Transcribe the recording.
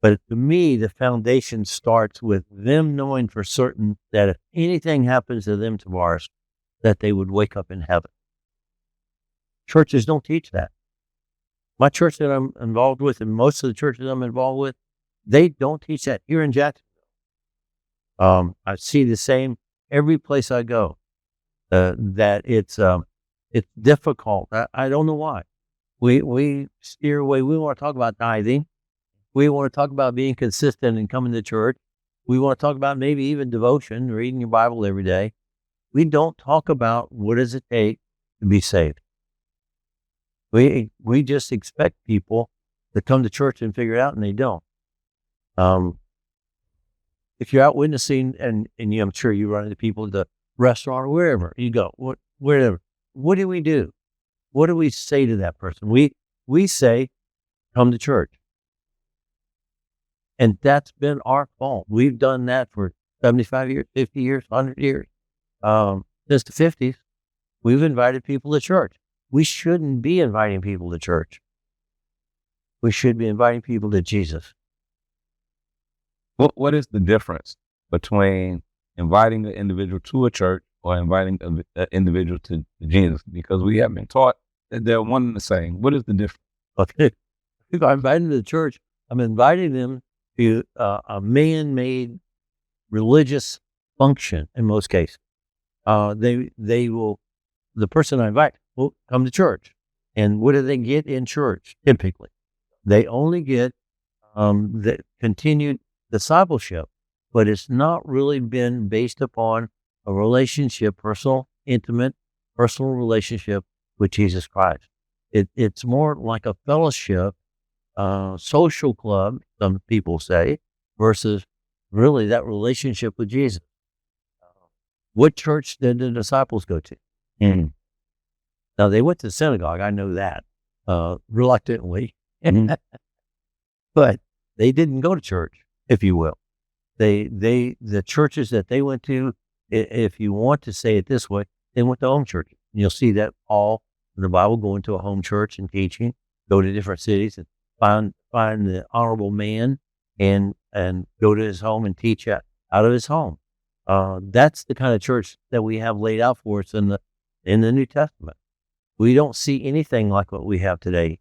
But to me, the foundation starts with them knowing for certain that if anything happens to them, Tavares, that they would wake up in heaven. Churches don't teach that. My church that I'm involved with, and most of the churches I'm involved with, they don't teach that here in Jacksonville. I see the same every place I go. That it's difficult. I don't know why. We steer away. We want to talk about tithing. We want to talk about being consistent and coming to church. We want to talk about maybe even devotion, reading your Bible every day. We don't talk about what does it take to be saved. We just expect people to come to church and figure it out, and they don't. If you're out witnessing, and I'm sure you run into people at the restaurant or wherever you go, wherever, what do we do? What do we say to that person? We say, come to church. And that's been our fault. We've done that for 75 years, 50 years, 100 years. Since the 50s, we've invited people to church. We shouldn't be inviting people to church. We should be inviting people to Jesus. What is the difference between inviting an individual to a church or inviting an individual to Jesus? Because we have been taught that they're one and the same. What is the difference? Okay. If I invite them to the church, I'm inviting them to a man-made religious function in most cases. They will, the person I invite will come to church. And what do they get in church typically? They only get the continued discipleship, but it's not really been based upon a relationship, personal, intimate, personal relationship with Jesus Christ. It's more like a fellowship, social club, some people say, versus really that relationship with Jesus. What church did the disciples go to? Mm-hmm. Now, they went to the synagogue, I know that, reluctantly, but they didn't go to church, if you will. The churches that they went to, if you want to say it this way, they went to home churches. You'll see that all in the Bible, going to a home church and teaching, go to different cities and find the honorable man and go to his home and teach out of his home. That's the kind of church that we have laid out for us in the New Testament. We don't see anything like what we have today